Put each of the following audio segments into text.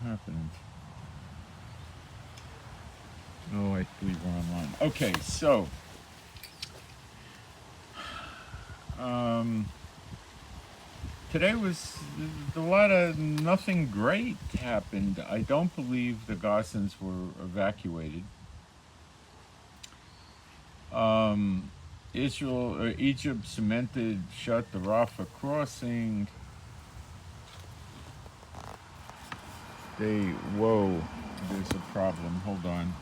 happened? Oh, I believe we're online. Okay, so um, today was a lot of nothing great happened. I don't believe the Gazans were evacuated. Um, Egypt cemented shut the Rafah crossing. Whoa, there's a problem. Hold on.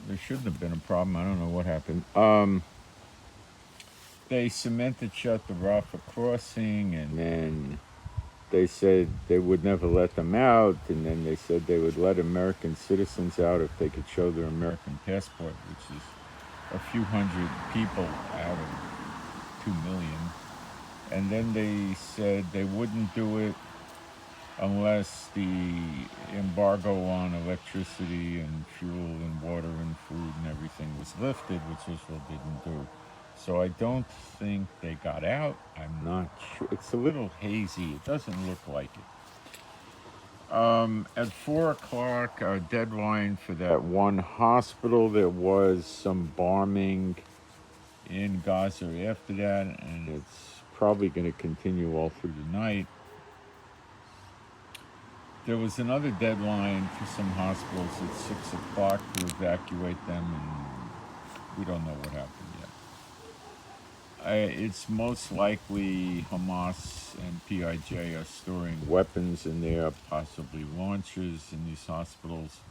There shouldn't have been a problem. I don't know what happened. They cemented shut the Rafah crossing, and then they said they would never let them out, and then they said they would let American citizens out if they could show their American passport, which is a few hundred people out of 2 million. And then they said they wouldn't do it unless the embargo on electricity and fuel and water and food and everything was lifted, which Israel didn't do. So I don't think they got out. I'm not sure. It's a little hazy. It doesn't look like it. At 4 o'clock, our deadline for that one hospital, there was some bombing in Gaza after that, and it's probably going to continue all through the night. There was another deadline for some hospitals at 6 o'clock to evacuate them, and we don't know what happened yet. It's most likely Hamas and PIJ are storing weapons in there, possibly launchers in these hospitals.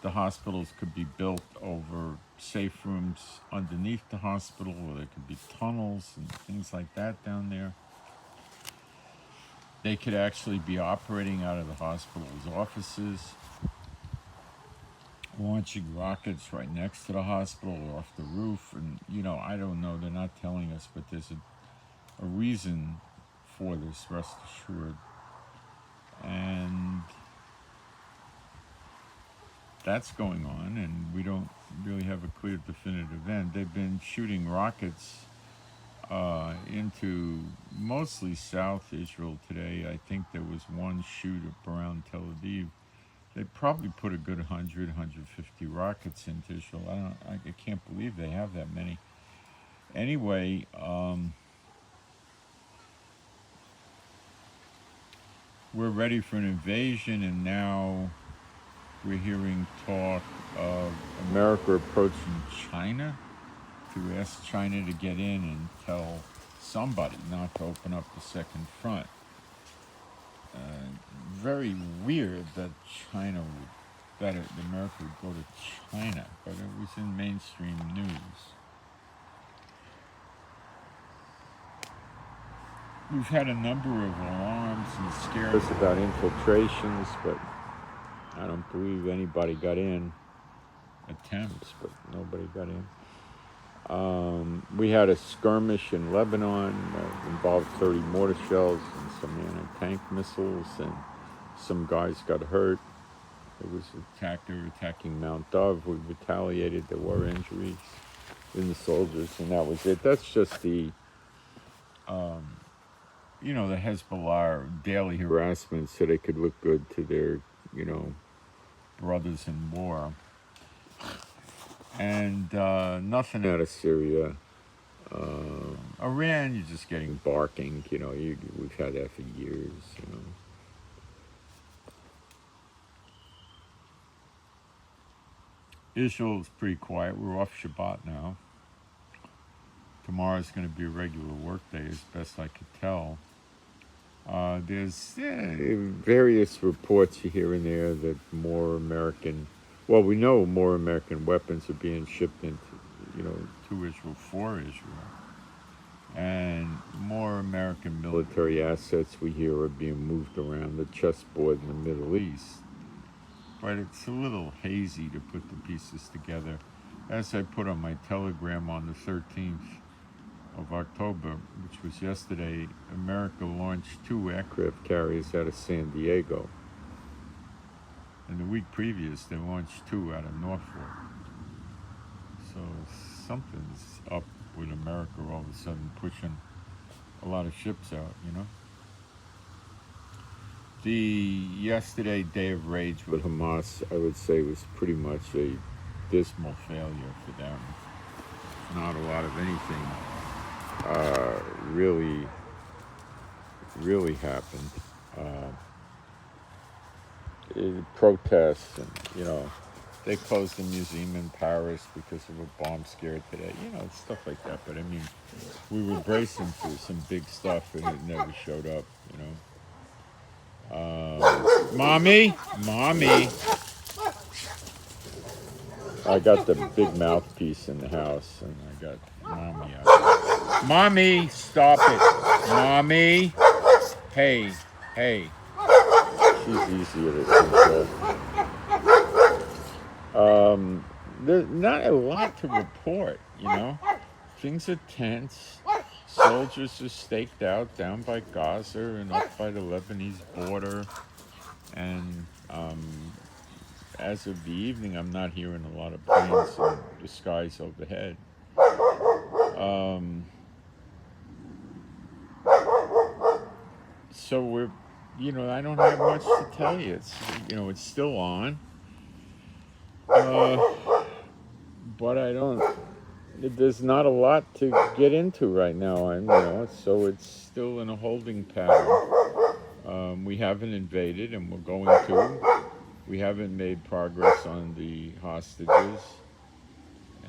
The hospitals could be built over safe rooms underneath the hospital, or there could be tunnels and things like that down there. They could actually be operating out of the hospital's offices, launching rockets right next to the hospital or off the roof. And, I don't know. They're not telling us, but there's a reason for this, rest assured. And that's going on, and we don't really have a clear definitive end. They've been shooting rockets into mostly South Israel today. I think there was one shoot up around Tel Aviv. They probably put a good 100, 150 rockets into Israel. I can't believe they have that many. Anyway, we're ready for an invasion, and now we're hearing talk of America approaching China to ask China to get in and tell somebody not to open up the second front. Very weird that America would go to China, but it was in mainstream news. We've had a number of alarms and scares about infiltrations, but I don't believe anybody got in. Attempts, but nobody got in. We had a skirmish in Lebanon that involved 30 mortar shells and some anti-tank missiles, and some guys got hurt. They were attacking Mount Dove. We retaliated. There were injuries in the soldiers, and that was it. That's just the the Hezbollah daily harassment so they could look good to their, brothers in war. And nothing out of Syria. Iran, you're just getting barking. We've had that for years. Israel is pretty quiet. We're off Shabbat now. Tomorrow's going to be a regular work day, as best I could tell. There's various reports here and there that we know more American weapons are being shipped into, to Israel for Israel. And more American military assets we hear are being moved around the chessboard in the Middle East. But it's a little hazy to put the pieces together. As I put on my Telegram on the 13th of October, which was yesterday, America launched 2 aircraft carriers out of San Diego. And the week previous, they launched 2 out of Norfolk. So something's up with America all of a sudden pushing a lot of ships out, Yesterday day of rage with Hamas, I would say, was pretty much a dismal failure for them. Not a lot of anything really happened. Protests, and they closed the museum in Paris because of a bomb scare today. Stuff like that. But I mean, we were bracing for some big stuff, and it never showed up. Mommy. I got the big mouthpiece in the house, and I got Mommy out there. Mommy, stop it. Mommy. Hey. She's easier to control. There's not a lot to report, Things are tense. Soldiers are staked out down by Gaza and up by the Lebanese border. And as of the evening, I'm not hearing a lot of planes in the skies overhead. So we're, I don't have much to tell you. It's still on. But there's not a lot to get into right now. So it's still in a holding pattern. We haven't invaded, and we're going to. We haven't made progress on the hostages.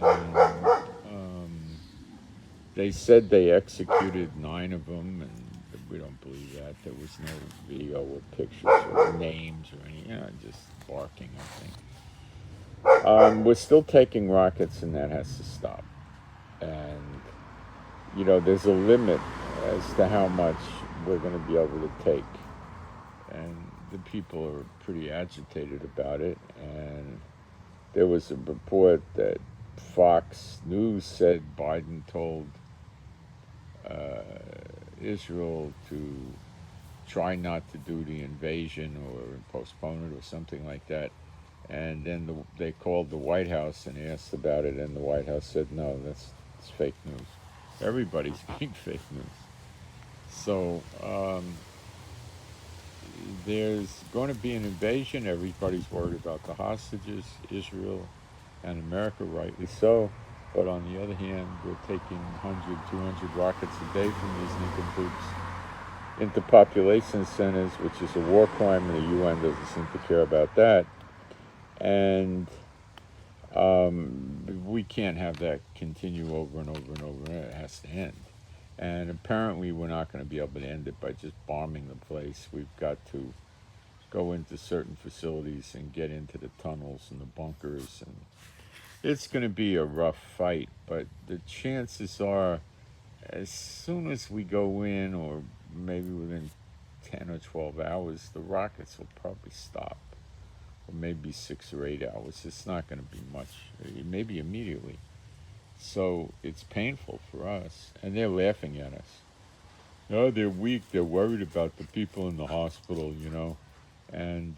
And they said they executed 9 of them, and we don't believe that. There was no video or pictures or names or anything. Just barking, I think. We're still taking rockets, and that has to stop. And, there's a limit as to how much we're going to be able to take. And the people are pretty agitated about it. And there was a report that Fox News said Biden told Israel to try not to do the invasion or postpone it or something like that. And then they called the White House and asked about it, and the White House said, no, it's fake news. Everybody's being fake news. So there's going to be an invasion. Everybody's worried about the hostages, Israel and America, rightly so. But on the other hand, we're taking 100, 200 rockets a day from these nincompoops into population centers, which is a war crime, and the UN doesn't seem to care about that. And we can't have that continue over and over and over. It has to end. And apparently we're not going to be able to end it by just bombing the place. We've got to go into certain facilities and get into the tunnels and the bunkers. And it's going to be a rough fight, but the chances are, as soon as we go in, or maybe within 10 or 12 hours, the rockets will probably stop. Or maybe 6 or 8 hours. It's not going to be much, maybe immediately. So it's painful for us, and they're laughing at us. Oh, they're weak. They're worried about the people in the hospital, and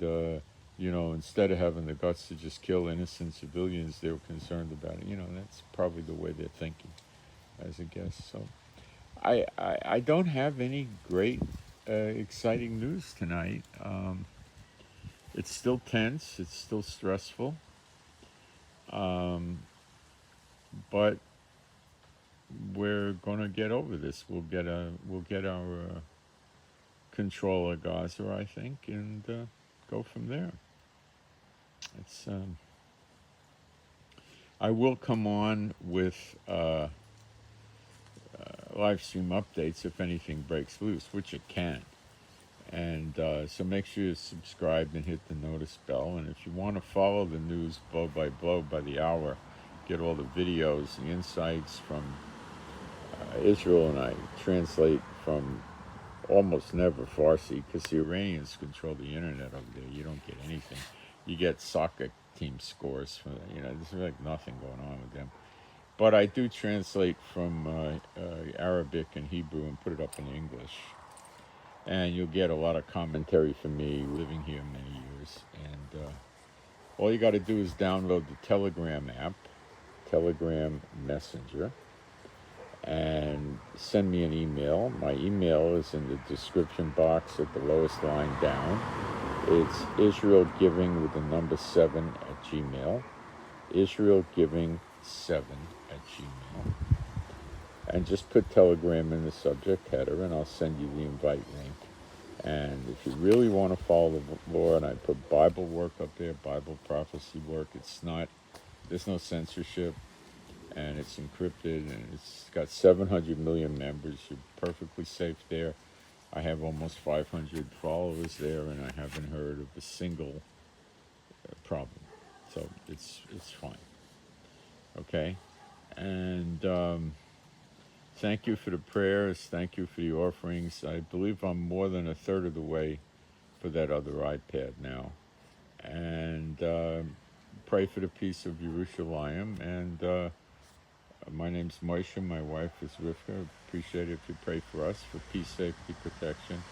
instead of having the guts to just kill innocent civilians, they were concerned about it. That's probably the way they're thinking, as a guess. So I don't have any great exciting news tonight. It's still tense. It's still stressful. But we're going to get over this. We'll get our control of Gaza, I think, and go from there. It's I will come on with live stream updates if anything breaks loose, which it can. And so make sure you subscribe and hit the notice bell. And if you want to follow the news blow by the hour, get all the videos, the insights from Israel, and I translate from almost never Farsi because the Iranians control the internet over there. You don't get anything. You get soccer team scores from there's like nothing going on with them. But I do translate from Arabic and Hebrew and put it up in English. And you'll get a lot of commentary from me living here many years. And all you got to do is download the Telegram app, Telegram Messenger. and send me an email. My email is in the description box at the lowest line down. It's israelgiving with the number 7 at Gmail. israelgiving7@gmail. And just put Telegram in the subject header, and I'll send you the invite link. And if you really want to follow the Lord, I put Bible work up there, Bible prophecy work. There's no censorship, and it's encrypted, and it's got 700 million members. You're perfectly safe there. I have almost 500 followers there, and I haven't heard of a single problem. So it's fine. Okay? And thank you for the prayers. Thank you for the offerings. I believe I'm more than a third of the way for that other iPad now. And pray for the peace of Jerusalem. And my name's Moshe. My wife is Rivka. Appreciate it if you pray for us for peace, safety, protection,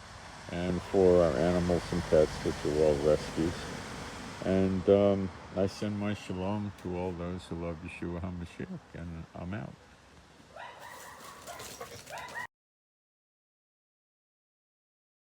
and for our animals and pets, which are all rescues. And I send my shalom to all those who love Yeshua HaMashiach, and I'm out.